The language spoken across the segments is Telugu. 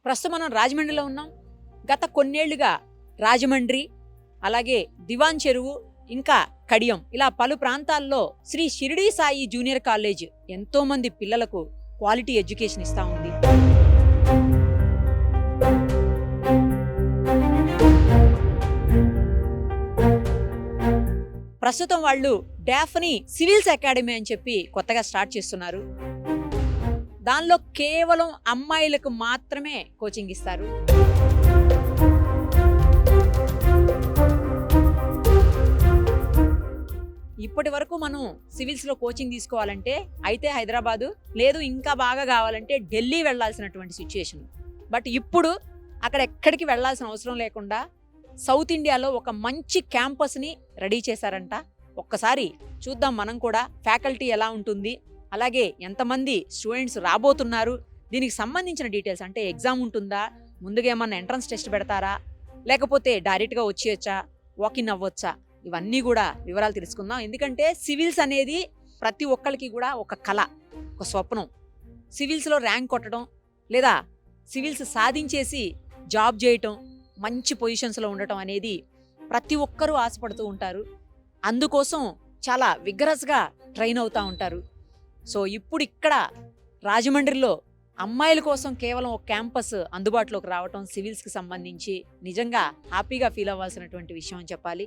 ప్రస్తుతం మనం రాజమండ్రిలో ఉన్నాం. గత కొన్నేళ్లుగా రాజమండ్రి, అలాగే దివాన్ చెరువు, ఇంకా కడియం ఇలా పలు ప్రాంతాల్లో శ్రీ షిరిడీ సాయి జూనియర్ కాలేజ్ ఎంతో మంది పిల్లలకు క్వాలిటీ ఎడ్యుకేషన్ ఇస్తా ఉంది. ప్రస్తుతం వాళ్ళు డాఫ్నీ సివిల్స్ అకాడమీ అని చెప్పి కొత్తగా స్టార్ట్ చేస్తున్నారు. దానిలో కేవలం అమ్మాయిలకు మాత్రమే కోచింగ్ ఇస్తారు. ఇప్పటి వరకు మనం సివిల్స్లో కోచింగ్ తీసుకోవాలంటే అయితే హైదరాబాదు, లేదు ఇంకా బాగా కావాలంటే ఢిల్లీ వెళ్లాల్సినటువంటి సిచ్యుయేషన్. బట్ ఇప్పుడు అక్కడ ఎక్కడికి వెళ్లాల్సిన అవసరం లేకుండా సౌత్ ఇండియాలో ఒక మంచి క్యాంపస్ని రెడీ చేశారంట. ఒక్కసారి చూద్దాం మనం కూడా ఫ్యాకల్టీ ఎలా ఉంటుంది, అలాగే ఎంతమంది స్టూడెంట్స్ రాబోతున్నారు, దీనికి సంబంధించిన డీటెయిల్స్. అంటే ఎగ్జామ్ ఉంటుందా, ముందుగా ఏమన్నా ఎంట్రన్స్ టెస్ట్ పెడతారా, లేకపోతే డైరెక్ట్గా వచ్చేయచ్చా, వాకిన్ అవ్వచ్చా, ఇవన్నీ కూడా వివరాలు తెలుసుకుందాం. ఎందుకంటే సివిల్స్ అనేది ప్రతి ఒక్కరికి కూడా ఒక కళ, ఒక స్వప్నం. సివిల్స్లో ర్యాంక్ కొట్టడం, లేదా సివిల్స్ సాధించేసి జాబ్ చేయటం, మంచి పొజిషన్స్లో ఉండటం అనేది ప్రతి ఒక్కరూ ఆశపడుతూ ఉంటారు. అందుకోసం చాలా విగ్రస్గా ట్రైన్ అవుతూ ఉంటారు. సో ఇప్పుడు ఇక్కడ రాజమండ్రిలో అమ్మాయిల కోసం కేవలం ఒక క్యాంపస్ అందుబాటులోకి రావటం సివిల్స్కి సంబంధించి నిజంగా హ్యాపీగా ఫీల్ అవ్వాల్సినటువంటి విషయం అని చెప్పాలి.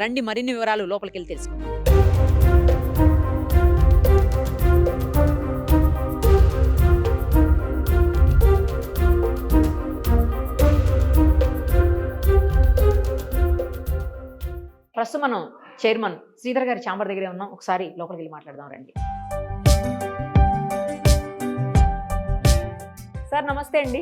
రండి మరిన్ని వివరాలు లోపలికి వెళ్ళి తెలుసుకుందాం. ప్రస్తుతం మనం చైర్మన్ శ్రీధర్ గారి ఛాంబర్ దగ్గరే ఉన్నాం. ఒకసారి లోపలికి వెళ్ళి మాట్లాడదాం రండి. సార్ నమస్తే అండి.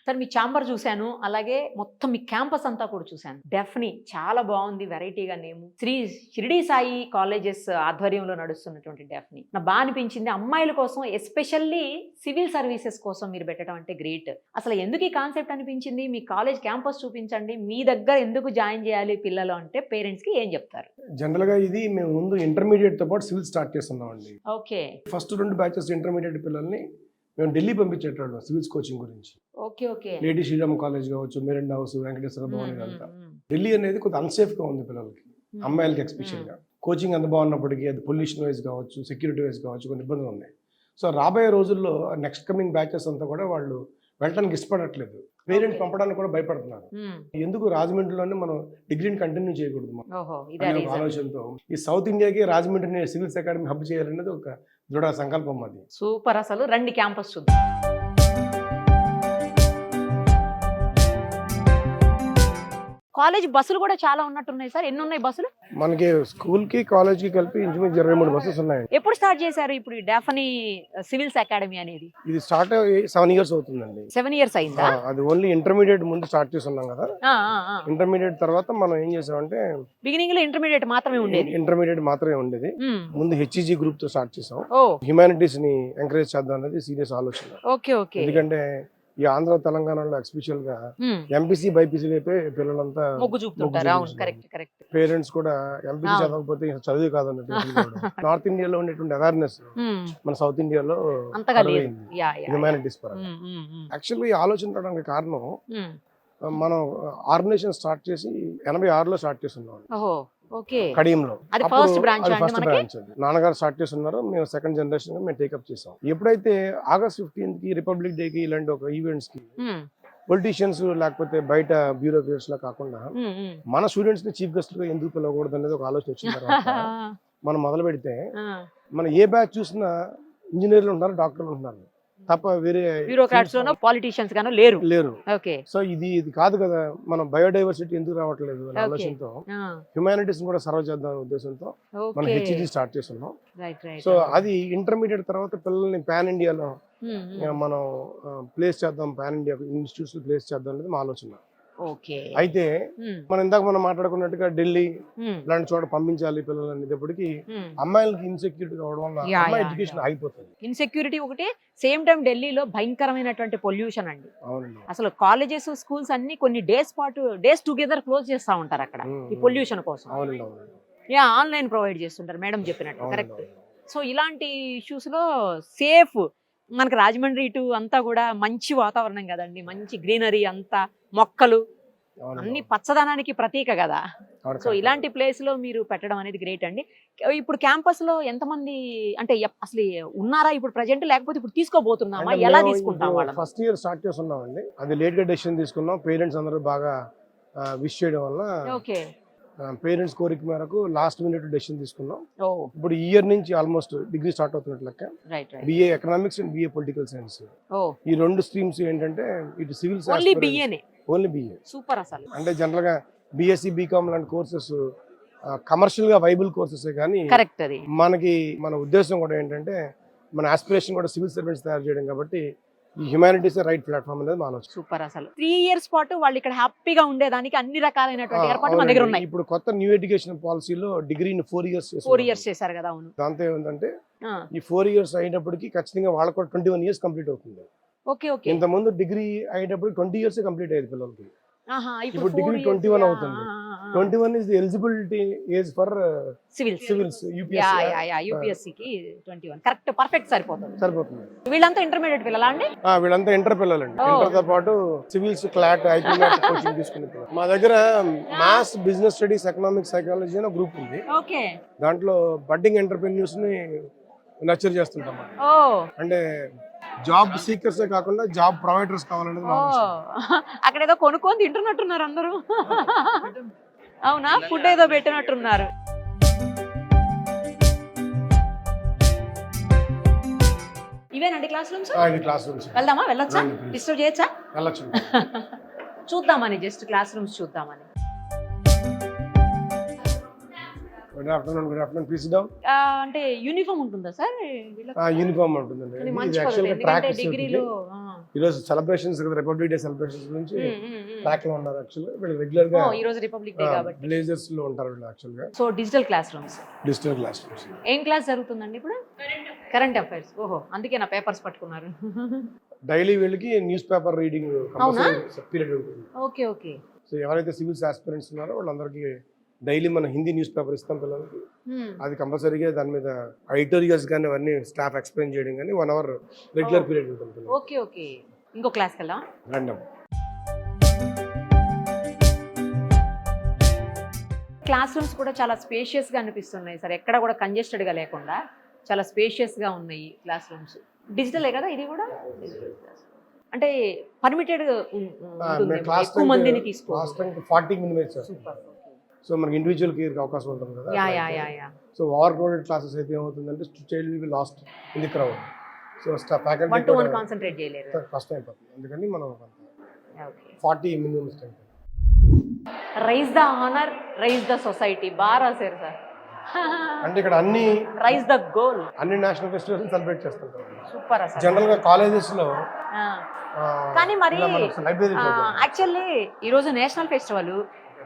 సార్ మీ ఛాంబర్ చూశాను, అలాగే మొత్తం మీ క్యాంపస్ అంతా కూడా చూశాను. డెఫ్నీ చాలా బాగుంది, వెరైటీగా నేము. శ్రీ షిరిడీ సాయి కాలేజెస్ ఆధ్వర్యంలో నడుస్తున్నటువంటి డెఫ్నీ నాకు బాగా అనిపించింది. అమ్మాయిల కోసం ఎస్పెషల్లీ సివిల్ సర్వీసెస్ కోసం మీరు పెట్టడం అంటే గ్రేట్. అసలు ఎందుకు ఈ కాన్సెప్ట్ అనిపించింది? మీ కాలేజ్ క్యాంపస్ చూపించండి, మీ దగ్గర ఎందుకు జాయిన్ చేయాలి పిల్లలు అంటే పేరెంట్స్కి ఏం చెప్తారు? జనరల్ గా ఇది మేము ముందు ఇంటర్మీడియట్ తో పాటు సివిల్ స్టార్ట్ చేస్తున్నాం అండి. ఓకే. ఫస్ట్ 2 బ్యాచెస్ ఇంటర్మీడియట్ పిల్లల్ని మేము ఢిల్లీ పంపించేటోళ్ళం సివిల్స్ కోచింగ్ గురించి. Okay okay. Lady Shriram college కావచ్చు, మెరిండా హౌస్, వెంకటేశ్వర భవన్, ఇదంతా. ఢిల్లీ అనేది కొద్దిగా అన్సేఫ్ గా ఉంది పిల్లలకి, అమ్మాయిలకి ఎస్పెషల్ గా. కోచింగ్ అంత బాగున్నప్పటికీ అది పొల్యూషన్ వైజ్ కావచ్చు, సెక్యూరిటీ వైజ్ కావచ్చు, కొన్ని ఇబ్బందులు ఉన్నాయి. సో రాబోయే రోజుల్లో నెక్స్ట్ కమింగ్ బ్యాచెస్ అంతా కూడా వాళ్ళు వెళ్ళడానికి ఇష్టపడట్లేదు, పేరెంట్స్ పంపడానికి కూడా భయపడుతున్నారు. ఎందుకు రాజమండ్రిలోనే మనం డిగ్రీని కంటిన్యూ చేయకూడదు అనే ఆలోచనతో ఈ సౌత్ ఇండియాకి రాజమండ్రిని సివిల్స్ అకాడమీ హబ్ చేయాలనేది ఒక దృఢ సంకల్పం. అది సూపర్. అసలు రండి క్యాంపస్ చూద్దాం. కాలేజ్ బస్సులు కూడా చాలా ఉన్నట్టున్నాయి సార్. ఎన్ని ఉన్నాయి బస్సులు? మనకి స్కూల్ కి కాలేజ్ కి కలిపి ఇంచుమించు 23 బస్సెస్ ఉన్నాయి. ఎప్పుడు స్టార్ట్ చేశారు ఇప్పుడు డాఫ్నీ సివిల్స్ అకాడమీ అనేది? ఇది స్టార్ట్ 7 ఇయర్స్ అవుతుందండి. 7 ఇయర్స్ అయిందా? అది ఓన్లీ ఇంటర్మీడియట్ ముందు స్టార్ట్ చేస్తున్నాం కదా. ఇంటర్మీడియట్ తర్వాత మనం ఏం చేసామంటే, బిగినింగ్ లో ఇంటర్మీడియట్ మాత్రమే ఉండేది. ఇంటర్మీడియట్ మాత్రమే ఉండేది. ముందు హెచ్ఈజీ గ్రూప్ తో స్టార్ట్ చేసాం. హ్యుమానిటీస్ ని ఎంకరేజ్ చేద్దాం అనేది సీరియస్ ఆలోచన. Okay okay. ఎందుకంటే ఈ ఆంధ్ర తెలంగాణలో ఎస్పెషల్ గా ఎంపీసీ బైపీసీ వైపే పిల్లలంతా మొగ్గు చూపుతుంటారు. పేరెంట్స్ కూడా ఎంపీసీ చదవకపోతే చదువు కాదన్నట్టు. నార్త్ ఇండియాలో ఉండేటువంటి అవేర్నెస్ మన సౌత్ ఇండియాలో హ్యుమానిటీస్ పరంగా. యాక్చువల్గా ఈ ఆలోచన రావడానికి కారణం, మనం ఆర్గనైజేషన్ స్టార్ట్ చేసి 86లో స్టార్ట్ చేస్తున్నాం కడియంలో. ఫస్ట్ బ్రాంచ్ నాన్నగారు స్టార్ట్ చేస్తున్నారు, మేము సెకండ్ జనరేషన్ గా మేము టేకప్ చేసాం. ఎప్పుడైతే August 15th కి, రిపబ్లిక్ డే కి, ఇలాంటి ఒక ఈవెంట్స్ కి పొలిటీషియన్స్ లేకపోతే బయట బ్యూరోక్రాట్స్ లా కాకుండా మన స్టూడెంట్స్ ని చీఫ్ గెస్ట్ గా ఎందుకు పిలవకూడదు అనేది ఒక ఆలోచన వచ్చిన తర్వాత మనం మొదలు పెడితే, మన ఏ బ్యాచ్ చూసినా ఇంజనీర్లు ఉంటున్నారు, డాక్టర్లు ఉంటున్నారు తప్ప వేరే బ్యూరోక్రాట్స్ లోనో పాలిటిషియన్స్ గానో లేరు. ఓకే. సో ఇది కాదు కదా, మనం బయోడైవర్సిటీ ఎందుకు రావట్లేదు అనే ఆలోచనతో హ్యుమానిటీస్ కూడా సర్వ్ చేద్దాం ఉద్దేశంతో మనం హెచ్ఈజీ స్టార్ట్ చేస్తున్నాం. సో అది ఇంటర్మీడియట్ తర్వాత పిల్లల్ని పాన్ ఇండియాలో మనం ప్లేస్ చేద్దాం, పాన్ ఇండియా ఇన్స్టిట్యూట్స్ ప్లేస్ చేద్దాం అనేది మా ఆలోచన. అయితే మనం మాట్లాడుకున్నట్టుగా ఢిల్లీ ఇలాంటి చోట పంపించాలి పిల్లలు అనేటప్పటికి అమ్మాయిలకి ఇన్సెక్యూరిటీ కావడం వల్ల అమ్మాయి ఎడ్యుకేషన్ ఆగిపోతుంది. ఇన్సెక్యూరిటీ ఒకటి, సేమ్ టైం ఢిల్లీలో భయంకరమైనటువంటి పొల్యూషన్ అండి. అసలు కాలేజెస్, స్కూల్స్ అన్ని కొన్ని డేస్ టుగెదర్ క్లోజ్ చేస్తా ఉంటారు అక్కడ ఈ పొల్యూషన్ కోసం. ఆన్లైన్ ప్రొవైడ్ చేస్తుంటారు మేడం చెప్పినట్టు. కరెక్ట్. సో ఇలాంటి ఇష్యూస్ లో సేఫ్ మనకి రాజమండ్రి ఇటు అంతా కూడా మంచి వాతావరణం కదండి, మంచి గ్రీనరీ అంతా, మొక్కలు అన్ని పచ్చదనానికి ప్రతీక కదా. సో ఇలాంటి ప్లేస్ లో మీరు పెట్టడం అనేది గ్రేట్ అండి. ఇప్పుడు క్యాంపస్ లో ఎంతమంది అంటే అసలు ఉన్నారా ఇప్పుడు ప్రజెంట్, లేకపోతే ఇప్పుడు తీసుకోబోతున్నామా, ఎలా తీసుకుంటాం వాళ్ళని? ఫస్ట్ ఇయర్ స్టార్ట్ చేస్తున్నామండి, అది లేట్ గా డెసిషన్ తీసుకున్నాం. పేరెంట్స్ అందరూ బాగా విష్ చేయడం వల్ల ఓకే, పేరెంట్స్ కోరిక మేరకు లాస్ట్ మినిట్ డెసిషన్ తీసుకున్నాం. ఇప్పుడు ఈ ఇయర్ నుంచి ఆల్మోస్ట్ డిగ్రీ స్టార్ట్ అవుతున్నట్లు లెక్క. BA economics and BA political science, ఈ రెండు స్ట్రీమ్స్ ఏంటంటే ఇటు సివిల్స్ ఓన్లీ బిఏ. సూపర్. అసలు అంటే జనరల్ గా బిఎస్సి బీకామ్ లాంటి కోర్సెస్ కమర్షియల్ గా వైబుల్ కోర్సెస్ కానీ కరెక్ట్. అది మన ఉద్దేశం కూడా ఏంటంటే మన ఆస్పిరేషన్ కూడా సివిల్ సర్వెంట్స్ తయారు చేయడం కాబట్టి ఈ హ్యుమానిటీస్ రైట్ ప్లాట్ఫామ్ అనేది మా ఆలోచన. సూపర్. అసలు 3 years పాటు వాళ్ళు ఇక్కడ హ్యాపీగా ఉండేదానికి అన్ని రకాలైనటువంటి ఏర్పాట్లు మన దగ్గర ఉన్నాయి. ఇప్పుడు కొత్త న్యూ ఎడ్యుకేషన్ పాలసీలో డిగ్రీని 4 years చేశారు కదా. అవును. దాంతో ఏముందంటే ఈ 4 years అయినప్పటికీ ఖచ్చితంగా వాళ్ళకు కూడా 21 years కంప్లీట్ అవుతుంది. Okay okay. ఇంత ముందు డిగ్రీ అయ్యేటప్పుడు 20 years కంప్లీట్ అయ్యేది పిల్లలకి. ఇప్పుడు డిగ్రీ 21 అవుతుంది. 21 is the eligibility age for civils UPSC కి 21 కరెక్ట్, పర్ఫెక్ట్ సరిపోతుంది. వీళ్ళంతా ఇంటర్మీడియట్ పిల్లలా అండి? వీళ్ళంతా ఇంటర్ పిల్లలండి. ఇంటర్ తో పాటు సివిల్స్, క్లాట్, ఐపీఎట్ కోచింగ్ తీసుకునే మా దగ్గర maths, business studies, economics, psychology అనే గ్రూప్ ఉంది. ఓకే. దాంట్లో బడ్డింగ్ ఎంటర్‌ప్రెన్యూర్స్ ని నర్చర్ చేస్తుంటాం. అంటే జాబ్ సీకర్స్ కాకుండా జాబ్ ప్రొవైడర్స్ కావాలనేది మా ఉద్దేశం. అక్కడ ఏదో కొనుక్కొని తింటున్నట్టున్నారు అందరూ. అవునా, ఫుడ్ ఏదో పెట్టినట్టున్నారు. ఇవేనండి క్లాస్ రూమ్స్? Class rooms. వెళ్దామా? వెళ్ళొచ్చా? డిస్టర్బ్ చేయొచ్చా? వెళ్ళొచ్చు. చూద్దామని, జస్ట్ క్లాస్ రూమ్స్ చూద్దామని. Good afternoon, please down. అంటే యూనిఫామ్ ఉంటుందా సార్? యూనిఫామ్ ఉంటుందండి. ఇది యాక్చువల్గా ట్రాక్ డిగ్రీలో ఈ రోజు సెలబ్రేషన్స్ కదా, రిపబ్లిక్ డే సెలబ్రేషన్స్ గురించి ట్రాక్ లో ఉన్నారు. యాక్చువల్గా వీళ్ళు రెగ్యులర్ గా ఈ రోజు రిపబ్లిక్ డే కాబట్టి బ్లేజర్స్ లో ఉంటారు వీళ్ళు యాక్చువల్గా. So digital class rooms. ఏం క్లాస్ జరుగుతుందండి ఇప్పుడు? Current affairs. ఓహో, అందుకే నా పేపర్స్ పట్టుకున్నారు. డైలీ వీళ్ళకి న్యూస్ పేపర్ రీడింగ్ పీరియడ్ ఉంటుంది. Okay okay. సో ఎవరైతే సివిల్స్ ఆస్పిరెంట్స్ ఉన్నారో వాళ్ళందరికీ డైలీ మన హిందీ న్యూస్ పేపర్ ఇస్తాం పిల్లలకి. అది కంపల్సరీగా దాని మీద ఎడిటోరియల్స్ కానీ అవన్నీ స్టాఫ్ ఎక్స్ప్లెయిన్ చేయడం కానీ 1 hour రెగ్యులర్ పీరియడ్ ఉంటుంది. Okay okay. ఇంకో క్లాస్ కల్లా రండి. క్లాస్ రూమ్స్ కూడా చాలా స్పేషియస్ గా అనిపిస్తున్నాయి సార్, ఎక్కడ కూడా కంజెస్టెడ్ గా లేకుండా చాలా స్పేషియస్ గా ఉన్నాయి క్లాస్ రూమ్స్. డిజిటలే కదా ఇది కూడా? అంటే పర్మిటెడ్ ఎక్కువ మందిని తీసుకోవాలి. 40 minutes. సో మనకి ఇండివిజువల్ కేర్ అవకాశం ఉంటుంది కదా. సో ఓవర్ క్రౌడెడ్ క్లాసెస్ అయితే ఏమవుతుందంటే child will be lost in the crowd. So faculty 1-to-1 concentrate చేయలేరు, కష్టం అయిపోతుంది. అందుకని మనం 40 minimum strength. Raise the honour, raise the society. బాగా రాశారు సార్. అంటే ఇక్కడ అన్ని రైజ్ ద గోల్, అన్ని నేషనల్ ఫెస్టివల్స్ సెలబ్రేట్ చేస్తుంటారు. సూపర్. అసలు జనరల్ గా కాలేజెస్ లో కానీ మరి యాక్చువల్లీ ఈ రోజు నేషనల్ ఫెస్టివల్,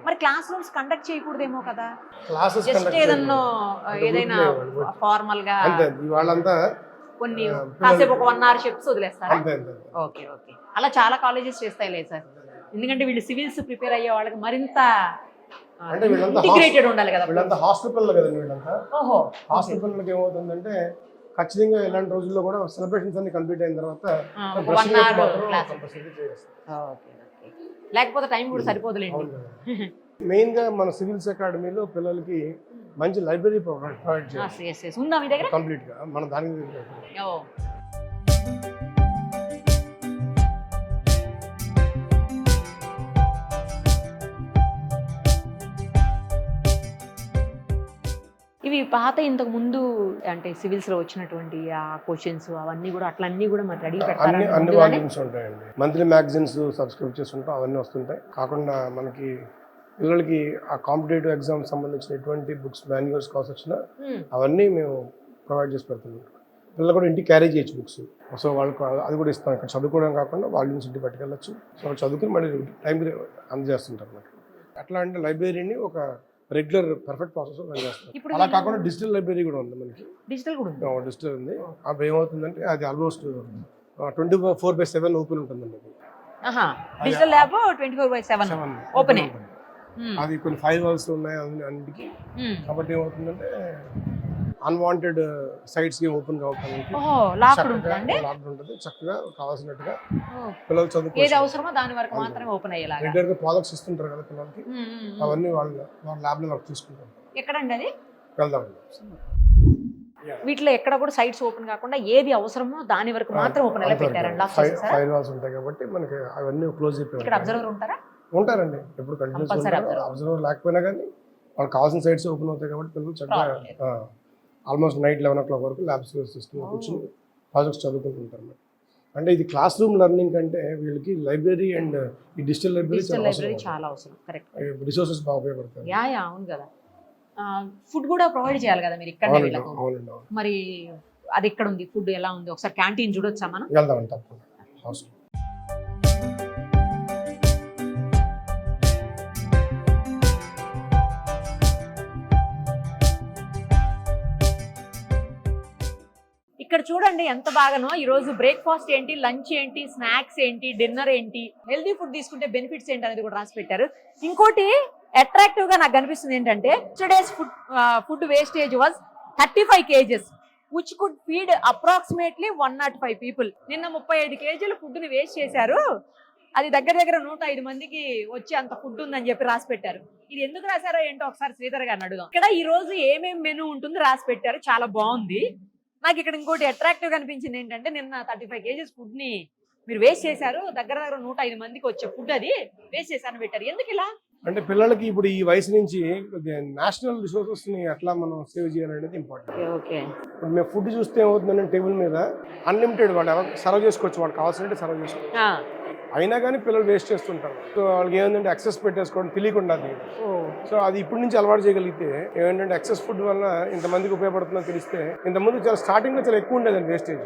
మరి క్లాస్ రూమ్స్ కండక్ట్ చేయకూడదేమో కదా? జస్ట్ ఏదైనా ఫార్మల్ గా వాళ్ళంతా కొన్ని కాసేపు ఒక 1 hour చెప్స్ వదిలేస్తారా? Okay okay. అలా చాలా కాలేజెస్ చేస్తాయి లేదు సార్, ఎందుకంటే వీళ్ళు సివిల్స్ ప్రిపేర్ అయ్యే వాళ్ళకి మరింత ఇంటిగ్రేటెడ్ ఉండాలి కదా. వీళ్ళంతా హాస్పిటల్ కదండి వీళ్ళంతా. ఓహో, హాస్పిటల్కి ఏమవుతుందంటే ఖచ్చితంగా ఇలాంటి రోజుల్లో కూడా సెలబ్రేషన్స్ అన్ని కంప్లీట్ అయిన తర్వాత 1 hour క్లాస్. లేకపోతే టైం కూడా సరిపోదులేండి. మెయిన్ గా మన సివిల్స్ అకాడమీలో పిల్లలకి మంచి లైబ్రరీ ప్రొవైడ్ చేయాలి. ఉందా మీ దగ్గర? కంప్లీట్ గా మన దాని ఇవి పాత ఇంతకు ముందు అంటే సివిల్స్ లో వచ్చినటువంటి ఆ క్వశ్చన్స్ అవన్నీ కూడా అట్లన్నీ కూడా మరి రెడీ పెడతారు. అన్ని వాల్యూమ్స్ ఉంటాయండి. మంత్లీ మ్యాగజైన్స్ సబ్స్క్రైబ్ చేస్తుంటాం, అవన్నీ వస్తుంటాయి. కాకుండా మనకి పిల్లలకి ఆ కాంపిటేటివ్ ఎగ్జామ్ సంబంధించిన ఎటువంటి బుక్స్, మాన్యువల్స్ కావాల్సి వచ్చినా అవన్నీ మేము ప్రొవైడ్ చేసి పెడుతున్నాం. పిల్లలు కూడా ఇంటికి క్యారీ చేయొచ్చు బుక్స్. సో వాళ్ళకి అది కూడా ఇస్తాం. ఇక్కడ చదువుకోవడం కాకుండా వాల్యూమ్స్ ఇంటికి పట్టుకెళ్ళచ్చు. సో వాళ్ళు చదువుకుని మళ్ళీ టైంకి అందజేస్తుంటారు అన్నమాట. అట్లా అంటే లైబ్రరీని ఒక రెగ్యులర్ పర్ఫెక్ట్ ప్రాసెస్ రన్ చేస్తాం. అలా కాకుండా డిజిటల్ లైబ్రరీ కూడా ఉంది మనకి. డిజిటల్ ఉంది. అప్పుడు ఏమవుతుందంటే అది ఆల్మోస్ట్ 24/7 ఓపెన్ ఉంటుందండి. Digital lab 24/7 open. అది కొన్ని ఫైర్ వాల్స్ ఉన్నాయి అన్నిటికి. కాబట్టి ఏమవుతుందంటే అన్వాంటెడ్ సైట్స్ కి ఓపెన్ కావడానికి లాక్డ్ ఉంటుందండి. లాక్డ్ ఉంటుంది. చక్కగా కావాల్సినట్టుగా ఓ. పిల్లలు ఏది చదువుకోవచ్చు. అవసరమో దాని వరకు మాత్రమే ఓపెన్ అయ్యేలాగా. రెగ్యులర్ గా ప్రాజెక్ట్స్ ఇస్తుంటారు కదా పిల్లలకి, అవన్నీ వాళ్ళ ల్యాబ్ లో వర్క్ తీసుకుంటారు. ఎక్కడండి అది? వెళ్దామండి. వీటిలో ఎక్కడ కూడా సైట్స్ ఓపెన్ కాకుండా ఏది అవసరమో దాని వరకు మాత్రం ఓపెన్ అయ్యేలా పెట్టారండి. లాక్ చేసేసారా? ఫైర్ వాల్స్ ఉంటాయి కాబట్టి మనకి అవన్నీ క్లోజ్ అయిపోయి ఇక్కడ అబ్జర్వర్ ఉంటారా? ఉంటారండి. ఎప్పుడు కంటిన్యూస్ అబ్జర్వర్ లేకపోయినా కానీ వాళ్ళకి కావాల్సిన సైట్స్ ఓపెన్ అవుతాయి కాబట్టి పిల్లలు చక్కగా ఆల్మోస్ట్ నైట్ 11 o'clock వరకు ల్యాబ్స్ సిస్టమ్ కూర్చొని ప్రాజెక్ట్స్ చదువుకుంటుంటారు. అంటే ఇది క్లాస్ రూమ్ లెర్నింగ్ కంటే వీళ్ళకి లైబ్రరీ అండ్ ఈ డిజిటల్ లైబ్రరీ చాలా అవసరం. కరెక్ట్. రిసోర్సెస్ బాగా ఉపయోగపడతాయి. యా అవును కదా. ఫుడ్ కూడా ప్రొవైడ్ చేయాలి కదా మీరు ఇక్కడ వీళ్ళకు. మరి అది ఎక్కడ ఉంది? ఫుడ్ ఎలా ఉంది? ఒకసారి క్యాంటీన్ చూడొచ్చా మనం? వెళ్దామండి తప్పకుండా. అవసరం. ఇక్కడ చూడండి ఎంత బాగానో. ఈ రోజు బ్రేక్ఫాస్ట్ ఏంటి, లంచ్ ఏంటి, స్నాక్స్ ఏంటి, డిన్నర్ ఏంటి, హెల్దీ ఫుడ్ తీసుకుంటే బెనిఫిట్స్ ఏంటి అనేది కూడా రాసి పెట్టారు. ఇంకోటి అట్రాక్టివ్ గా నాకు కనిపిస్తుంది ఏంటంటే today's food wastage was 35 kgs which could feed approximately 105 people. నిన్న 35 kgల ఫుడ్ ని వేస్ట్ చేశారు. అది దగ్గర 105 మందికి వచ్చి అంత ఫుడ్ ఉందని చెప్పి రాసి పెట్టారు. ఇది ఎందుకు రాశారో ఏంటో ఒకసారి శ్రీధర్ గారిని అడుగుదాం. ఇక్కడ ఈ రోజు ఏమేమి మెనూ ఉంటుంది రాసి పెట్టారు, చాలా బాగుంది. నాకు ఇక్కడ ఇంకోటి అట్రాక్టివ్ గా అనిపించింది ఏంటంటే నిన్న 35 kgs ఫుడ్ ని మీరు వేస్ట్ చేశారు, దగ్గర 105 మందికి వచ్చే ఫుడ్ అది వేస్ట్ చేశారని పెట్టారు. ఎందుకు ఇలా? అంటే పిల్లలకి ఇప్పుడు ఈ వయసు నుంచి నేషనల్ రిసోర్సెస్ ని ఎట్లా మనం సేవ్ చేయాలనేది ఇంపార్టెంట్. ఓకే. ఇప్పుడు మేము ఫుడ్ చూస్తే ఏమవుతుందంటే టేబుల్ మీద అన్లిమిటెడ్ వాళ్ళు సర్వ్ చేసుకోవచ్చు, వాళ్ళు కావాల్సినట్టు సర్వ్ చేసుకోవచ్చు. అయినా కానీ పిల్లలు వేస్ట్ చేస్తుంటారు. సో వాళ్ళకి ఏమైందంటే ఎక్సెస్ పెట్టేసుకోవడం తెలియకుండా అది. సో అది ఇప్పటి నుంచి అలవాటు చేయగలిగితే ఏమంటే ఎక్సెస్ ఫుడ్ వల్ల ఇంతమందికి ఉపయోగపడుతుందని తెలిస్తే, ఇంతకుముందు చాలా స్టార్టింగ్ లో చాలా ఎక్కువ ఉండేదండి వేస్టేజ్,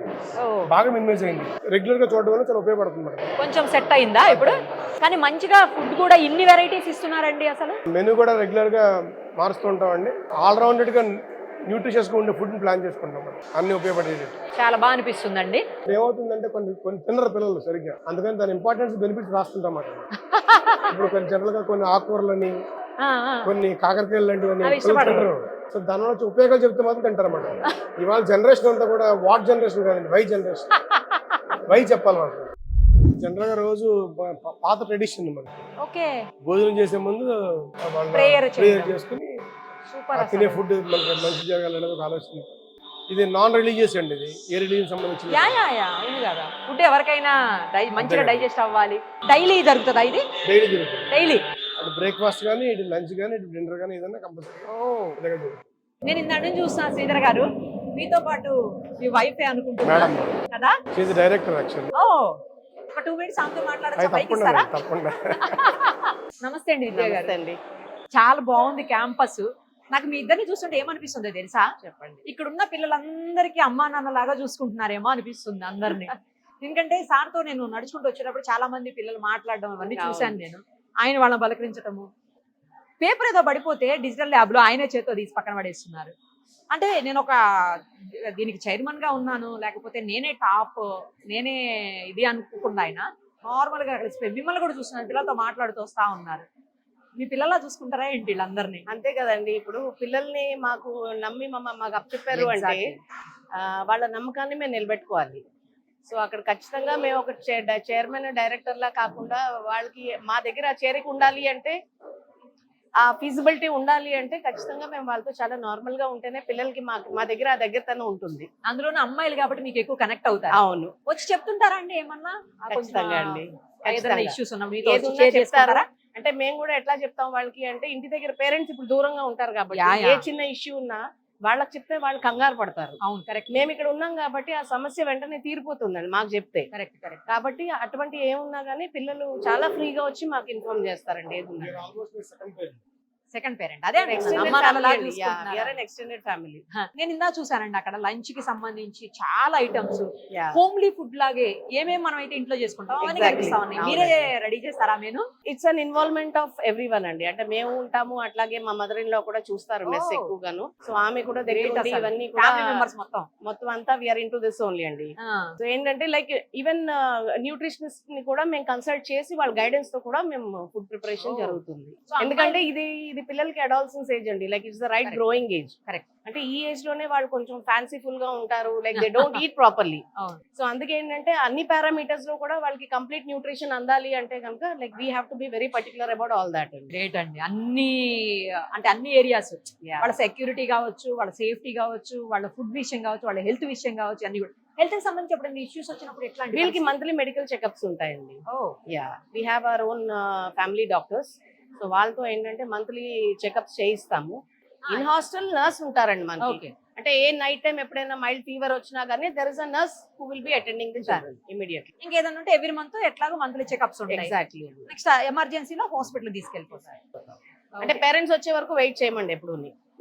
బాగా మినిమైజ్ అయింది. రెగ్యులర్ గా చూడడం వల్ల చాలా ఉపయోగపడుతుంది. కొంచెం సెట్ అయిందా ఇప్పుడు? కానీ మంచిగా ఫుడ్ కూడా ఇన్ని వెరైటీస్ ఇస్తున్నారండి. అసలు మెనూ కూడా రెగ్యులర్ గా మారుస్తూ ఉంటామండి. ఆల్రౌండెడ్ గా న్యూట్రిషియస్ గా ఉండే ఫుడ్ ప్లాన్ చేసుకుంటాం, అన్ని ఉపయోగపడేది. చాలా బాగా అనిపిస్తుందండి. ఏమవుతుందంటే కొన్ని తిన్నరు పిల్లలు సరిగ్గా, అందుకని దాని ఇంపార్టెన్స్ బెనిఫిట్స్ రాస్తుంటాం అన్నమాట. ఇప్పుడు కొన్ని జనరల్ గా కొన్ని ఆకుకూరలని, కొన్ని కాకరకాయలు లాంటివన్నీ తింటారు. సో దాని నుంచి ఉపయోగాలు చెప్తే మాత్రం తింటారు అన్నమాట. ఇవాళ జనరేషన్ అంతా కూడా వాట్ జనరేషన్ కాదండి, వై జనరేషన్. వై చెప్పాలి వాళ్ళు. జనరల్ గా రోజు పాత ట్రెడిషన్ మనకి భోజనం చేసే ముందు ప్రేయర్ చేసుకుని తినే ఫుడ్ మనకి మంచి జరగాలనేది ఒక ఆలోచన. ఇది నాన్ రిలీజియస్ అండి, ఇది ఏ రిలీజియన్ సంబంధించింది కదా. ఫుడ్ ఎవరికైనా మంచిగా డైజెస్ట్ అవ్వాలి. డైలీ జరుగుతుందా ఇది? డైలీ జరుగుతుంది. డైలీ అంటే బ్రేక్ఫాస్ట్ కానీ, ఇటు లంచ్ కానీ, ఇటు డిన్నర్ కానీ ఏదైనా కంపల్సరీ. నేను ఇంత చూస్తున్నా శ్రీధర్ గారు, మీతో పాటు మీ వైఫ్ అనుకుంటున్నా కదా? Director actually. ఒక 2 minutes ఆమెతో మాట్లాడొచ్చా? తప్పకుండా. నమస్తే అండి విద్యా గారు. అండి, చాలా బాగుంది క్యాంపస్. నాకు మీ ఇద్దరిని చూస్తుంటే ఏమనిపిస్తుందో తెలుసా? చెప్పండి. ఇక్కడ ఉన్న పిల్లలందరికీ అమ్మా నాన్న లాగా చూసుకుంటున్నారేమో అనిపిస్తుంది అందరినీ. ఎందుకంటే సార్తో నేను నడుచుకుంటూ వచ్చేటప్పుడు చాలా మంది పిల్లలు మాట్లాడడం అవన్నీ చూశాను నేను. ఆయన వాళ్ళని పలకరించడము, పేపర్ ఏదో పడిపోతే డిజిటల్ ల్యాబ్ లో ఆయనే చేత్తో తీసి పక్కన పడేస్తున్నారు. అంటే నేను ఒక దీనికి చైర్మన్ గా ఉన్నాను, లేకపోతే నేనే టాప్, నేనే ఇది అనుకోకుండా ఆయన నార్మల్ గా కలిసిపోయి మిమ్మల్ని కూడా చూస్తున్నారు, పిల్లలతో మాట్లాడుతూ వస్తా ఉన్నారు. మీ పిల్లలా చూసుకుంటారా ఏంటి వీళ్ళందరినీ? అంతే కదండి. ఇప్పుడు పిల్లల్ని మాకు నమ్మి మాకు అప్పచెప్పారు అంటే వాళ్ళ నమ్మకాన్ని మేము నిలబెట్టుకోవాలి. సో అక్కడ ఖచ్చితంగా మేము ఒక చైర్మన్ డైరెక్టర్ లా కాకుండా వాళ్ళకి మా దగ్గర చేరిక ఉండాలి అంటే, ఆ ఫీజిబిలిటీ ఉండాలి అంటే ఖచ్చితంగా మేము వాళ్ళతో చాలా నార్మల్ గా ఉంటేనే పిల్లలకి మా దగ్గర ఆ దగ్గరతనం ఉంటుంది. అందులోనే అమ్మాయిలు కాబట్టి మీకు ఎక్కువ కనెక్ట్ అవుతారు. అవును. వచ్చి చెప్తుంటారా అండి ఏమన్నా? ఖచ్చితంగా అండి. ఇష్యూస్ చెప్తారా అంటే మేము కూడా ఎట్లా చెప్తాం వాళ్ళకి అంటే, ఇంటి దగ్గర పేరెంట్స్ ఇప్పుడు దూరంగా ఉంటారు కాబట్టి ఏ చిన్న ఇష్యూ ఉన్నా వాళ్ళకి చెప్తే వాళ్ళు కంగారు పడతారు. అవును, కరెక్ట్. మేము ఇక్కడ ఉన్నాం కాబట్టి ఆ సమస్య వెంటనే తీరిపోతుందండి మాకు చెప్తే. Correct correct. కాబట్టి అటువంటి ఏమున్నా గానీ పిల్లలు చాలా ఫ్రీగా వచ్చి మాకు ఇన్ఫార్మ్ చేస్తారండి ఏదున్నా. Second parent. అదే ఎక్స్టెండెడ్ ఫ్యామిలీ. నేను ఇందా చూసానండి అక్కడ లంచ్ కి సంబంధించి చాలా ఐటమ్స్, హోమ్లీ ఫుడ్ లాగే ఏమేమి మనం అయితే ఇంట్లో చేసుకుంటాం మీరే రెడీ చేస్తారా? నేను it's an involvement of everyone అండి. అంటే మేము ఉంటాము, అట్లాగే మా మదర్ ఇన్ లా కూడా చూస్తారు మెస్ ఎక్కువగాను. సో ఆమె కూడా దగ్గర ఇవన్నీ మొత్తం అంతా we are in to this only అండి. సో ఏంటంటే లైక్ ఈవెన్ న్యూట్రిషనిస్ట్ ని కూడా మేము కన్సల్ట్ చేసి వాళ్ళ గైడెన్స్ తో కూడా మేము ఫుడ్ ప్రిపరేషన్ జరుగుతుంది. ఎందుకంటే ఇది ఇది పిల్లలకి అడాల్సెన్స్ ఏజ్ అండి, like it's the right Correct. Growing age. Correct. అంటే ఈ ఏజ్ లోనే వాళ్ళు కొంచెం ఫ్యాన్సీఫుల్ గా ఉంటారు, like they don't eat properly. అవును. సో అందుకే ఏంటంటే అన్ని పారామీటర్స్ లో కూడా వాళ్ళకి కంప్లీట్ న్యూట్రిషన్ అందాలి అంటే కనుక like we have to be very particular about all that అండి. గ్రేట్ అండి. అన్ని ఏరియాస్, వాళ్ళ సెక్యూరిటీ కావచ్చు, వాళ్ళ సేఫ్టీ కావచ్చు, వాళ్ళ ఫుడ్ విషయం కావచ్చు, వాళ్ళ హెల్త్ విషయం కావచ్చు, అన్ని కూడా. హెల్త్ కి సంబంధించి ఎప్పుడైనా ఇష్యూస్ వచ్చినప్పుడు ఎట్లా వీళ్ళకి మంత్లీ మెడికల్ చెకప్స్ ఉంటాయండి. Yeah, we have our own family doctors. So వాళ్ళతో ఏంటంటే మంత్లీ చెకప్స్ చేయిస్తాము. ఇన్ హాస్టల్ నర్స్ ఉంటారండి మనకి. ఓకే. అంటే ఏ నైట్ టైం ఎప్పుడైనా మైల్డ్ ఫీవర్ వచ్చినా కానీ there is a nurse who will be attending the children immediately. ఇంకేదన్నా ఉంటే ఎవ్రీ మంత్ ఎట్లాగో మంత్లీ చెకప్స్ ఉంటాయి. ఎగ్జాక్ట్లీ. నెక్స్ట్ ఎమర్జెన్సీలో హాస్పిటల్ తీసుకెళ్ళిపోతారు. అంటే పేరెంట్స్ వచ్చే వరకు వెయిట్ చేయమండి ఎప్పుడు,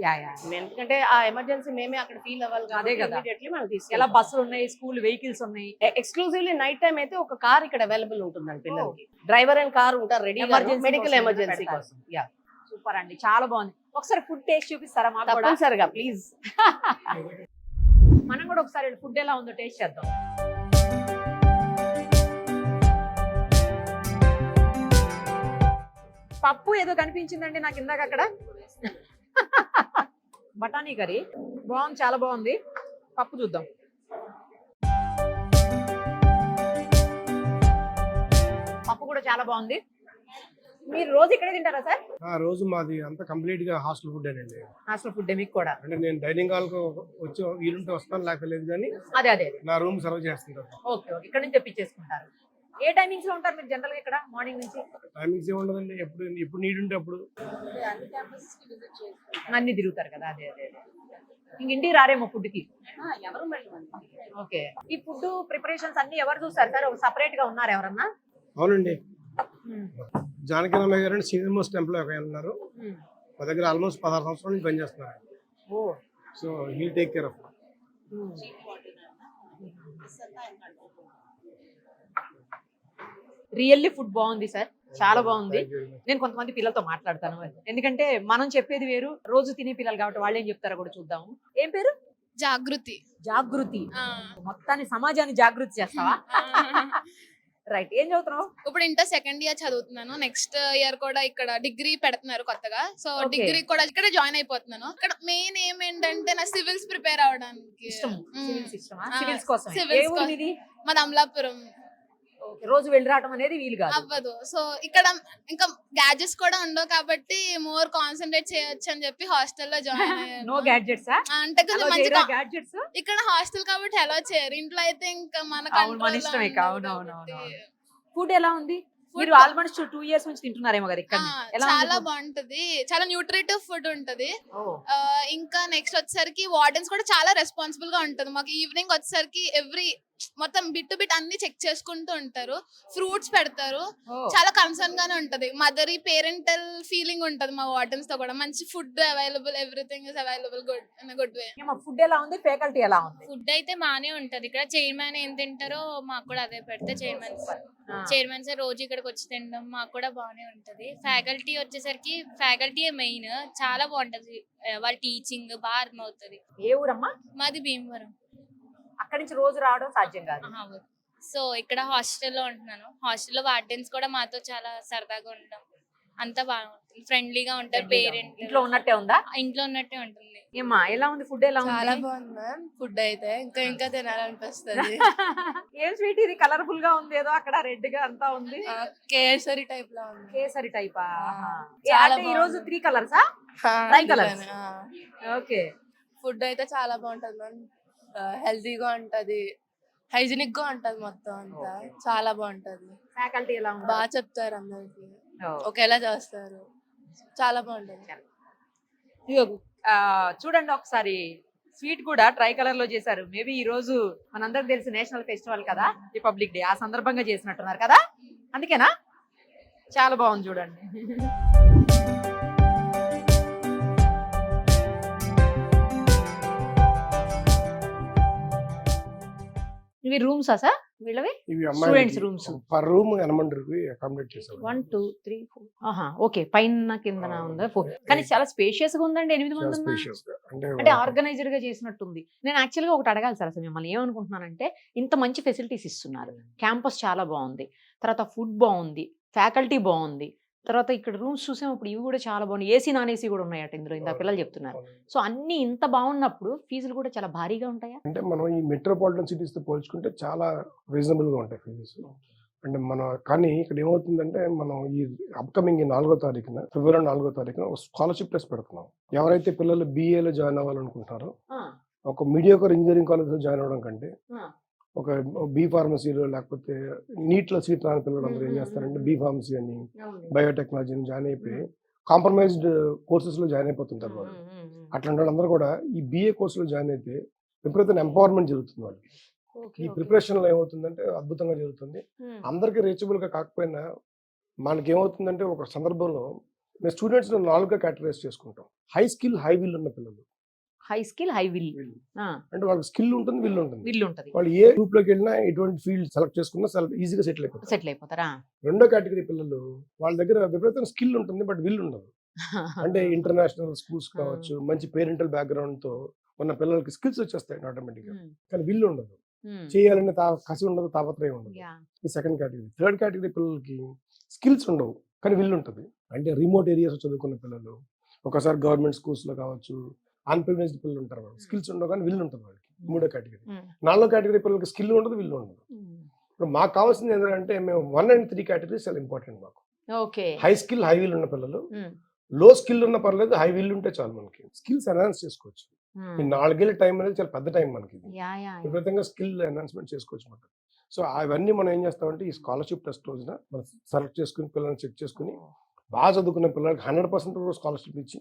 యా. ఎందుకంటే ఆ ఎమర్జెన్సీ మేమే అక్కడ ఫీల్ అవ్వాలి. అదే కదా. ఇమిడియట్లీ మనం ఎలా తీసుకెళ్ళాలి. బస్సులు ఉన్నాయి, స్కూల్ వెహికల్స్ ఉన్నాయి. ఎక్స్క్లూజివ్లీ నైట్ టైం అయితే ఒక కార్ ఇక్కడ అవైలబుల్ ఉంటుందండి పిల్లలకి. డ్రైవర్ అండ్ కార్ ఉంటారు రెడీ, Emergency మెడికల్ కోసం ఎమర్జెన్సీ పెడతారు. కోసం. యా, సూపర్ అండి, చాలా బాగుంది. ఒకసారి ఫుడ్ టేస్ట్ చూపిస్తారా మాకు కూడా? తప్పనిసరిగా ప్లీజ్. మనం కూడా ఒకసారి ఫుడ్ ఎలా ఉందో టేస్ట్ చేద్దాం. పప్పు ఏదో కనిపించిందండి నాకు ఇందాక అక్కడ. బఠానీ కర్రీ బాగుంది, చాలా బాగుంది. పప్పు చూద్దాం. పప్పు కూడా చాలా బాగుంది. మీరు రోజు ఇక్కడే తింటారా సార్? ఆ రోజు మాది అంతా కంప్లీట్ గా హాస్టల్ ఫుడ్ అండి. హాస్టల్ ఫుడ్ మీకు కూడా? అంటే నేను డైనింగ్ హాల్ కు వచ్చి వీలుంటే వస్తాను, లేకపోలేదు కానీ అదే నా రూమ్ సర్వ్ చేస్తుంటారు. ఓకే ఓకే, ఇక్కడ నుంచి తెప్పించేసుకుంటారు. ఏ టైమింగ్స్ లో ఉంటారు మీరు జనరల్ గా ఇక్కడ మార్నింగ్ నుంచి? టైమింగ్స్ ఏమి ఉండదండి, ఎప్పుడు నీడ్ ఉంటే అప్పుడు. అన్ని తిరుగుతారు కదా. అదే అదే అదే. ఇంక ఇంటికి రారేమో ఫుడ్ కి? ఓకే. ఈ ఫుడ్ ప్రిపరేషన్స్ అన్ని ఎవరు చూస్తారు సార్? సపరేట్ గా ఉన్నారు ఎవరన్నా? అవునండి, జానకిరామయ్య గారు అని సీనియర్ మోస్ట్ ఎంప్లాయ్ ఉన్నారు. మా దగ్గర ఆల్మోస్ట్ 16 సంవత్సరాల నుంచి పనిచేస్తున్నారు. So he take care of. Really food బాగుంది సార్, చాలా బాగుంది. నేను కొంతమంది పిల్లలతో మాట్లాడతాను, ఎందుకంటే మనం చెప్పేది వేరు, రోజు తినే పిల్లలు కాబట్టి వాళ్ళు ఏం చెప్తారో కూడా చూద్దాము. ఏం పేరు? జాగృతి. జాగృతి. మొత్తాన్ని సమాజాన్ని జాగృతి చేస్తావా? రైట్. ఏం చదువుతున్నావు? ఇప్పుడు ఇంటర్ సెకండ్ ఇయర్ చదువుతున్నాను. నెక్స్ట్ ఇయర్ కూడా ఇక్కడ డిగ్రీ పెడుతున్నారు కొత్తగా, సో Okay. డిగ్రీ కూడా ఇక్కడ జాయిన్ అయిపోతున్నాను. ఇక్కడ మెయిన్ ఏమేంటంటే నా సివిల్స్ ప్రిపేర్ అవడానికి ఇష్టం. మ్మ్. సివిల్స్ ఇష్టమా? ఆ, సివిల్స్ కోసం. civils ఏ ఊరు కోసం. మీది? మాది అమలాపురం. ఓకే. రోజు వెళ్ళి రావడం అనేది వీలు కాదు. అవ్వదు. సో ఇక్కడ ఇంకా గ్యాడ్జెట్స్ కూడా ఉండవు కాబట్టి మోర్ కాన్సన్ట్రేట్ చేయొచ్చు అని చెప్పి హాస్టల్లో జాయిన్ అయ్యాను. No gadgets? అంటే కొంచెం మంచిగా గ్యాడ్జెట్స్ ఇక్కడ హాస్టల్ కాబట్టి ఎలా చేయరు, ఇంట్లో అయితే ఇంకా మన అవును, మన control లో ఇష్టమే. ఉండదు అవును, అవును, కాబట్టి. అవును. ఫుడ్ ఎలా ఉంది? Food మీరు ఆల్మోస్ట్ 2 years నుంచి తింటున్నారేమో కదా ఇక్కడ? చాలా బాగుంటది, చాలా న్యూట్రిటివ్ ఫుడ్ ఉంటది. ఇంకా నెక్స్ట్ వచ్చేసరికి వార్డెన్స్ కూడా చాలా రెస్పాన్సిబుల్ గా ఉంటది. మాకు ఈవినింగ్ వచ్చేసరికి మొత్తం బిట్ టు బిట్ అన్ని చెక్ చేసుకుంటూ ఉంటారు. ఫ్రూట్స్ పెడతారు, చాలా కన్సర్న్ గానే ఉంటది. మదరీ పేరెంటల్ ఫీలింగ్ ఉంటది మా వార్డెన్స్ తో కూడా. మంచి food available, everything is available good in good way. Food ఎలా ఉంది? ఫ్యాకల్టీ ఎలా ఉంది? ఫుడ్ అయితే బానే ఉంటది. ఇక్కడ చైర్మన్ ఏం తింటారో మాకు కూడా అదే పెడితే చైర్మన్ సార్ రోజు ఇక్కడికి వచ్చి తినడం మాకు కూడా బానే ఉంటది. ఫ్యాకల్టీ వచ్చేసరికి ఫ్యాకల్టీ మెయిన్, చాలా బాగుంటది. వాళ్ళ టీచింగ్ బాగా అర్థమవుతుంది. ఏ ఊరమ్మా? మాది భీమవరం. అక్కడి నుంచి రోజు రావడం సాధ్యం కాదు. సో ఇక్కడ హాస్టల్లో ఉంటున్నాను. హాస్టల్లో వార్డెన్స్ కూడా మాతో చాలా సరదాగా ఉండడం, అంతా బాగుంటుంది, ఫ్రెండ్లీగా ఉంటారు. పేరెంట్ ఇంట్లో ఉన్నట్టే ఉందా? ఇంట్లో ఉన్నట్టే ఉంటుంది. ఏమ్మా ఎలా ఉంది ఫుడ్? ఎలా చాలా ఉంది? బాగుంది మ్యామ్. ఫుడ్ అయితే ఇంకా తినాలనిపిస్తుంది. ఏం స్వీట్ ఇది? కలర్ఫుల్ గా ఉంది, ఏదో అక్కడ రెడ్ గా అంతా ఉంది. కేసరి టైప్ లో ఉంది. కేసరి టైపా? చాలా ఈ రోజు బాగుంది. 3 కలర్సా? Nine colours. ఓకే. ఫుడ్ అయితే చాలా బాగుంటది మ్యామ్, హెల్తీగా ఉంటది, హైజీనిక్ గా ఉంటది, మొత్తం అంతా చాలా బాగుంటది. ఫ్యాకల్టీ ఎలా ఉంది? బాగా చెప్తారు, అందరికి ఒకేలా చేస్తారు, చాలా బాగుంటది. చూడండి ఒకసారి, స్వీట్ కూడా ట్రై కలర్ లో చేశారు. మేబీ ఈ రోజు మనందరికి తెలిసి నేషనల్ ఫెస్టివల్ కదా, రిపబ్లిక్ డే, ఆ సందర్భంగా చేసినట్టున్నారు కదా, అందుకేనా? చాలా బాగుంది చూడండి. ఇవి రూమ్సా సార్ వీళ్ళవి? ఇవి స్టూడెంట్స్ రూమ్స్. పర్ రూమ్ ఎనమంటారు అకామిడేట్ చేసాం. 1 2 3 4. ఓకే. పైన కిందన ఉందా? 4. కానీ చాలా స్పేషియస్ గా ఉందండి. 8 మంది ఉన్నా. స్పేషియస్ గా అంటే ఆర్గనైజర్ గా చేసినట్టుంది. నేను యాక్చువల్ గా ఒకటి అడగాలి సార్, అసలు మిమ్మల్ని ఏమనుకుంటున్నానంటే, ఇంత మంచి ఫెసిలిటీస్ ఇస్తున్నారు, క్యాంపస్ చాలా బాగుంది, తర్వాత ఫుడ్ బాగుంది, ఫ్యాకల్టీ బాగుంది, తర్వాత ఇక్కడ రూమ్స్ చూసాం, ఇప్పుడు ఇవి కూడా చాలా బాగున్నాయి. ఏసీ నాన్ ఏసీ కూడా ఉన్నాయట ఇందులో, ఇంత పిల్లలు చెప్తున్నారు. సో అన్ని ఇంత బాగున్నప్పుడు ఫీజులు కూడా చాలా భారీగా ఉంటాయా? అంటే మనం ఈ మెట్రోపాలిటన్ సిటీస్ తో పోల్చుకుంటే చాలా రీజనబుల్ గా ఉంటాయి ఫీజెస్. అంటే కానీ ఇక్కడ ఏమవుతుందంటే మనం ఈ అప్కమింగ్ 4వ తారీఖున ఫిబ్రవరి 4వ తారీఖున ఒక స్కాలర్షిప్ టెస్ట్ పెడుతున్నాం. ఎవరైతే పిల్లలు BAలో జాయిన్ అవ్వాలనుకుంటున్నారో ఒక మీడియోకర్ ఇంజనీరింగ్ కాలేజ్లో జాయిన్ అవ్వడం కంటే ఒక బీ ఫార్మసీలో లేకపోతే నీట్లో సీట్ రాని పిల్లలు అందరూ ఏం చేస్తారంటే బీ ఫార్మసీ అని బయోటెక్నాలజీ అని జాయిన్ అయిపోయి కాంప్రమైజ్డ్ కోర్సెస్లో జాయిన్ అయిపోతుంటారు వాళ్ళు. అట్లాంటి వాళ్ళందరూ కూడా ఈ BA కోర్సులో జాయిన్ అయితే విపరీతమైన ఎంపవర్మెంట్ జరుగుతుంది వాళ్ళకి. ఈ ప్రిపరేషన్లో ఏమవుతుందంటే అద్భుతంగా జరుగుతుంది. అందరికీ రీచబుల్గా కాకపోయినా మనకి ఏమవుతుందంటే ఒక సందర్భంలో మేము స్టూడెంట్స్ 4గా కేటగరైజ్ చేసుకుంటాం. హై స్కిల్ హై విల్ ఉన్న పిల్లలు, హై స్కిల్ హై విల్ అంటే వాళ్ళకి స్కిల్ ఉంటుంది, విల్ ఉంటుంది. విల్ ఉంటుంది. వాళ్ళు ఏ గ్రూప్ లోకి వెళ్ళినా ఎటువంటి ఫీల్డ్ సెలెక్ట్ చేసుకున్నా ఈజీగా సెటిల్ అయిపోతారా. రెండో కేటగిరీ పిల్లలు వాళ్ళ దగ్గర విపరీతమైన స్కిల్ ఉంటుంది బట్ విల్ ఉండదు. అంటే ఇంటర్నేషనల్ స్కూల్స్ కావచ్చు, మంచి పేరెంటల్ బ్యాక్గ్రౌండ్ తో ఉన్న పిల్లలకి స్కిల్స్ వచ్చేస్తాయి ఆటోమేటిక్ గా, కానీ విల్ ఉండదు, చేయాలనే కసి ఉండదు, తాపత్రయం ఉండదు. ఈ సెకండ్ కేటగిరీ. థర్డ్ కేటగిరీ పిల్లలకి స్కిల్స్ ఉండవు కానీ విల్ ఉంటుంది. అంటే రిమోట్ ఏరియాస్ చదువుకున్న పిల్లలు, ఒకసారి గవర్నమెంట్ స్కూల్స్ లో కావచ్చు, అన్ప్రివిలేజ్డ్ పిల్లలు ఉంటారు, వాళ్ళు స్కిల్స్ ఉండవు కానీ విల్ ఉంటుంది వాళ్ళకి. మూడో కేటగిరీ. 4వ కేటగిరీ పిల్లలకి స్కిల్ ఉండదు, విల్ ఉండదు. ఇప్పుడు మాకు కావాల్సింది ఏంటంటే మేము 1 and 3 కేటగిరీస్ చాలా ఇంపార్టెంట్ మాకు. హై స్కిల్ హై విల్ ఉన్న పిల్లలు, లో స్కిల్ ఉన్న పర్లేదు, హై విల్ ఉంటే చాలు మనకి స్కిల్స్ ఎన్హాన్స్ చేసుకోవచ్చు. ఈ 4 ఏళ్ళ టైం అనేది చాలా పెద్ద టైం మనకి, విపరీతంగా స్కిల్ ఎన్హాన్స్మెంట్ చేసుకోవచ్చు అనమాట. సో అవన్నీ మనం ఏం చేస్తామంటే ఈ స్కాలర్షిప్ టెస్ట్ రోజున మనం సెలెక్ట్ చేసుకుని పిల్లల్ని చెక్ చేసుకుని బాగా చదువుకున్న పిల్లలకి 100% స్కాలర్షిప్ ఇచ్చి,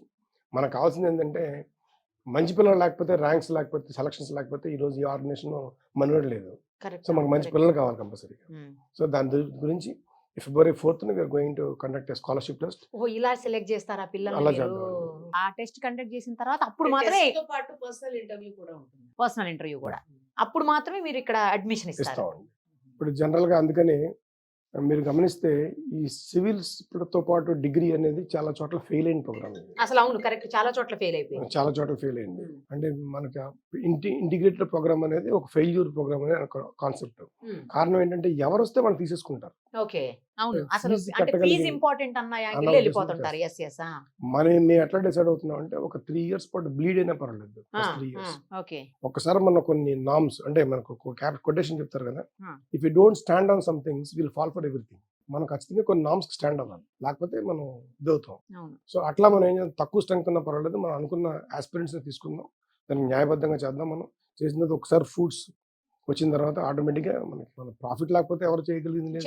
మనకు కావాల్సింది ఏంటంటే మంచి పిల్లలు లేకపోతే, ర్యాంక్స్ లేకపోతే, సెలక్షన్స్ లేకపోతే ఈ రోజు ఈ ఆర్గనైజేషన్ మనోడు లేదు. సో మనకు మంచి పిల్లలు కావాలి కంపల్సరీగా. సో దాని గురించి February 4th we are going to conduct a scholarship test. ఇలా సెలెక్ట్ చేస్తారా పిల్లలు? అలా చేద్దాం. ఆ టెస్ట్ కండక్ట్ చేసిన తర్వాత అప్పుడు మాత్రమే పర్సనల్ ఇంటర్వ్యూ కూడా ఉంటుంది. పర్సనల్ ఇంటర్వ్యూ కూడా అప్పుడు మాత్రమే మీరు ఇక్కడ అడ్మిషన్ ఇస్తారు. ఇస్తామండి. ఇప్పుడు జనరల్ గా అందుకని మీరు గమనిస్తే ఈ సివిల్స్ తో పాటు డిగ్రీ అనేది చాలా చోట్ల ఫెయిల్ అయిన ప్రోగ్రామ్. అసలు అవును, కరెక్ట్, చాలా చోట్ల ఫెయిల్ అయిపోయింది. చాలా చోట్ల ఫెయిల్ అయింది. అంటే మనకి ఇంటిగ్రేటెడ్ ప్రోగ్రామ్ అనేది ఒక ఫెయిల్యూర్ ప్రోగ్రామ్ అనే కాన్సెప్ట్. కారణం ఏంటంటే ఎవరు వస్తే వాళ్ళు తీసేసుకుంటారు. ఓకే, అవును, అసలు అంటే ఫీజ్ ఇంపార్టెంట్ అన్న యాంగిల్ వెళ్ళిపోతుంటారు. మేము ఎట్లా డిసైడ్ అవుతున్నాం అంటే ఒక 3 years పాటు బ్లీడ్ అయినా పర్వాలేదు. 3 years ఒకసారి మన కొన్ని నామ్స్ అంటే మనకు కొటేషన్ చెప్తారు కదా, if you don't stand on some things will fall for everything. మనం ఖచ్చితంగా కొన్ని నామ్స్ స్టాండ్ అవ్వాలి, లేకపోతే మనం ఇదవుతాం. సో అట్లా మనం ఏం చేద్దాం, తక్కువ స్ట్రెంగ్త్ ఉన్నా పర్వాలేదు, మనం అనుకున్న ఆస్పిరెంట్స్ తీసుకుందాం, దానికి న్యాయబద్ధంగా చేద్దాం. మనం చేసిన తర్వాత ఒకసారి ఫ్రూట్స్ వచ్చిన తర్వాత ఆటోమేటిక్గా మనకి మన ప్రాఫిట్ లేకపోతే ఎవరు చేయగలిగింది లేదు.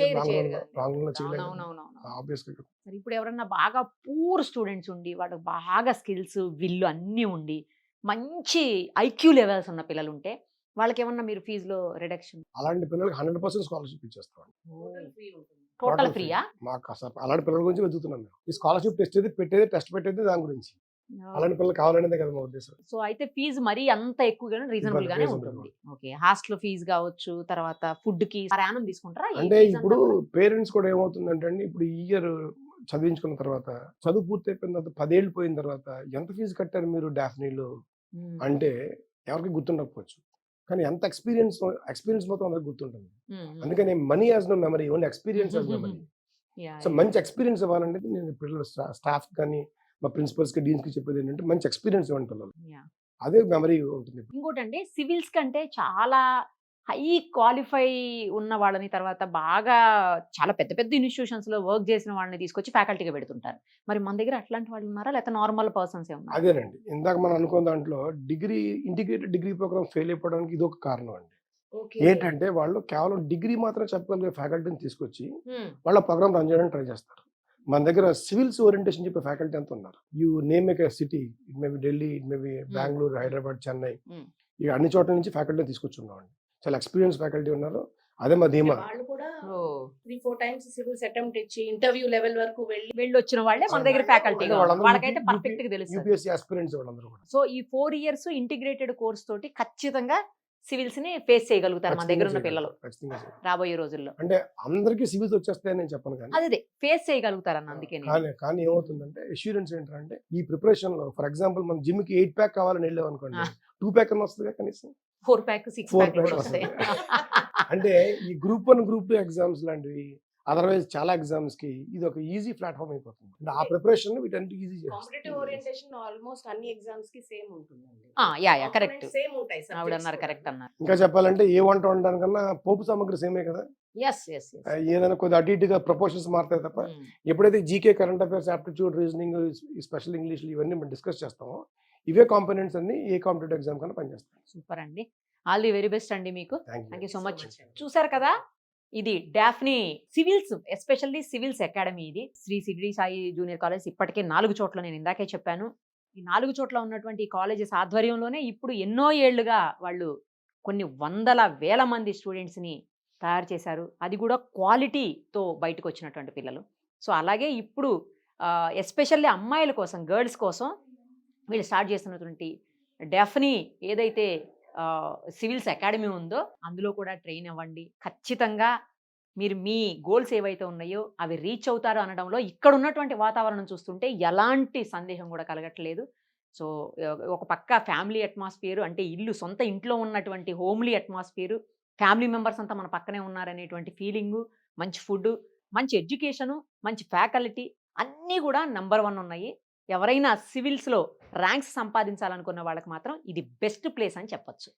ఇప్పుడు ఎవరన్నా బాగా పూర్ స్టూడెంట్స్ ఉండి వాళ్ళకి బాగా స్కిల్స్ విల్లు అన్నీ ఉండి మంచి IQ లెవెల్స్ ఉన్న పిల్లలు ఉంటే వాళ్ళకి ఏమన్నా మీరు ఫీజులో రిడక్షన్? అలాంటి పిల్లలకి 100% స్కాలర్షిప్ ఇచ్చేస్తాం. టోటల్ ఫ్రీయా? మాకు అసలు అలాంటి పిల్లల గురించి వెతుకుతున్నాం మేము. ఈ స్కాలర్షిప్ టెస్ట్ పెట్టేది దాని గురించి. అలాంటి పిల్లలు కావాలనేదే కదా మా ఉద్దేశం. సో అయితే ఫీజు మరీ అంత ఎక్కువగానే రీజనబుల్ గానే ఉంటుంది. ఓకే, హాస్టల్ ఫీజు కావచ్చు, తర్వాత ఫుడ్ కి ప్రయాణం తీసుకుంటారా? అంటే ఇప్పుడు పేరెంట్స్ కూడా ఏమవుతుందంటే అండి, ఇప్పుడు ఈ ఇయర్ చదివించుకున్న తర్వాత చదువు పూర్తి అయిపోయిన తర్వాత 10 ఏళ్ళు పోయిన తర్వాత ఎంత ఫీజు కట్టారు మీరు డాఫ్నీలో అంటే ఎవరికి గుర్తుండకపోవచ్చు, కానీ ఎంత ఎక్స్పీరియన్స్ మొత్తం అందరికి గుర్తుంటుంది. అందుకని money as no memory, only experience as memory. So మంచి ఎక్స్పీరియన్స్ ఇవ్వాలంటే నేను పిల్లలు స్టాఫ్ కానీ మా ప్రిన్సిపల్స్ కి డీన్స్ కి చెప్పేది ఏంటంటే మంచి ఎక్స్పీరియన్స్ ఇవ్వండి పిల్లలు, అదే మెమరీ ఉంటుంది. ఇంకోటండి, సివిల్స్ కంటే చాలా హై క్వాలిఫై ఉన్న వాళ్ళని, తర్వాత బాగా చాలా పెద్ద పెద్ద ఇన్స్టిట్యూషన్స్ లో వర్క్ చేసిన వాళ్ళని తీసుకొచ్చి ఫ్యాకల్టీగా పెడుతుంటారు. మరి మన దగ్గర అట్లాంటి వాళ్ళు ఉన్నారా, లేకపోతే నార్మల్ పర్సన్స్ ఉన్నారు? అదేనండి, ఇందాక మనం అనుకున్న దాంట్లో ఇంటిగ్రేటెడ్ డిగ్రీ ప్రోగ్రామ్ ఫెయిల్ అయిపోవడానికి ఇది ఒక కారణం అండి. ఏంటంటే వాళ్ళు కేవలం డిగ్రీ మాత్రం చెప్పగలిగే ఫ్యాకల్టీని తీసుకొచ్చి వాళ్ళ ప్రోగ్రామ్ రన్ చేయడానికి ట్రై చేస్తారు. మన దగ్గర సివిల్స్ ఓరియంటేషన్ చెప్పే ఫ్యాకల్టీ ఎంత ఉన్నారు. You name A city, it may be Delhi, it may be Bengaluru, Hyderabad, Chennai, ఇక అన్ని చోట్ల నుంచి ఫ్యాకల్టీ తీసుకొచ్చున్నామండి. చాలా ఎక్స్పీరియన్స్ ఫ్యాకల్టీ ఉన్నారు. అదే మా ధీమా. వాళ్ళు కూడా 3-4 times సివిల్స్ అటెంప్ట్ ఇచ్చి ఇంటర్వ్యూ లెవెల్ వరకు వెళ్ళి వచ్చిన వాళ్ళే మన దగ్గర ఫ్యాకల్టీ, వాళ్ళకైతే పర్ఫెక్ట్ గా తెలుసు. యూపీఎస్సీ ఆస్పిరెంట్స్ వాళ్ళందరూ కూడా. సో ఈ 4 years ఇంటిగ్రేటెడ్ కోర్స్ తోటి ఖచ్చితంగా సివిల్స్ ని ఫేస్ చేయగలుగుతారు మన దగ్గర ఉన్న పిల్లలు రాబోయే రోజుల్లో. అంటే అందరికీ సివిల్స్ వచ్చేస్తాయని నేను చెప్పను, కానీ అదే ఫేస్ చేయగలుగుతారు అన్న. అందుకే కానీ ఏమవుతుందంటే అష్యూరెన్స్ ఏంటంటే ఈ ప్రిపరేషన్ లో ఫర్ ఎగ్జాంపుల్ మన జిమ్ కి 8 pack కావాలని వెళ్ళాం అనుకోండి, 2 pack అని వస్తుంది కనీసం, 4 pack 6 pack వస్తాయి. అంటే ఈ గ్రూప్ 1 గ్రూప్ 2 ఎగ్జామ్స్ లాంటివి అదర్వైజ్ చాలా ఎగ్జామ్స్ కి ఇది ఒక ఈజీ ప్లాట్ఫామ్ అయిపోతుంది. అంటే ఆ ప్రిపరేషన్ వీటన్నిటి ఈజీ కాంపిటేటివ్ ఓరియంటేషన్ ఆల్మోస్ట్ అన్ని ఎగ్జామ్స్ కి సేమ్ ఉంటుందండి. Yeah correct. సేమ్ ఉంటాయి ఆవిడ అన్నారు, కరెక్ట్ అన్నారు. ఇంకా చెప్పాలంటే ఏ వంట వండడానికన్నా పోపు సామాగ్రి సేమే కదా. ఎస్ ఎస్ ఏదైనా కొద్దిగా అటు ఇటుగా ప్రపోర్షన్స్ మారుతాయి తప్ప ఎప్పుడైతే GK, current affairs, aptitude, reasoning, special English ఇవన్నీ మనం డిస్కస్ చేస్తామో ఇవే కాంపోనెంట్స్ అన్ని ఏ కాంపిటేటివ్ ఎగ్జామ్ కన్నా పనిచేస్తాయి. సూపర్ అండి, ఆల్ ది వెరీ బెస్ట్ అండి మీకు. Thank thank you. You so much. చూసారు కదా, ఇది డాఫ్నీ సివిల్స్, ఎస్పెషల్లీ సివిల్స్ అకాడమీ. ఇది శ్రీ సిరిడి సాయి జూనియర్ కాలేజ్. ఇప్పటికే 4 చోట్ల, నేను ఇందాకే చెప్పాను, ఈ 4 చోట్ల ఉన్నటువంటి కాలేజెస్ ఆధ్వర్యంలోనే ఇప్పుడు ఎన్నో ఏళ్లుగా వాళ్ళు కొన్ని వందల వేల మంది స్టూడెంట్స్ని తయారు చేశారు. అది కూడా క్వాలిటీతో బయటకు వచ్చినటువంటి పిల్లలు. సో అలాగే ఇప్పుడు ఎస్పెషల్లీ అమ్మాయిల కోసం, గర్ల్స్ కోసం వీళ్ళు స్టార్ట్ చేస్తున్నటువంటి డాఫ్నీ ఏదైతే సివిల్స్ అకాడమీ ఉందో అందులో కూడా ట్రైన్ అవ్వండి. ఖచ్చితంగా మీరు మీ గోల్స్ ఏవైతే ఉన్నాయో అవి రీచ్ అవుతారు అనడంలో ఇక్కడ ఉన్నటువంటి వాతావరణం చూస్తుంటే ఎలాంటి సందేహం కూడా కలగట్లేదు. సో ఒక పక్క ఫ్యామిలీ అట్మాస్ఫియర్, అంటే ఇల్లు, సొంత ఇంట్లో ఉన్నటువంటి హోమ్లీ అట్మాస్ఫియర్, ఫ్యామిలీ మెంబర్స్ అంతా మన పక్కనే ఉన్నారనేటువంటి ఫీలింగు, మంచి ఫుడ్, మంచి ఎడ్యుకేషను, మంచి ఫ్యాకల్టీ అన్నీ కూడా నంబర్ 1 ఉన్నాయి. ఎవరైనా సివిల్స్లో ర్యాంక్స్ సంపాదించాలనుకున్న వాళ్ళకి మాత్రం ఇది బెస్ట్ ప్లేస్ అని చెప్పొచ్చు.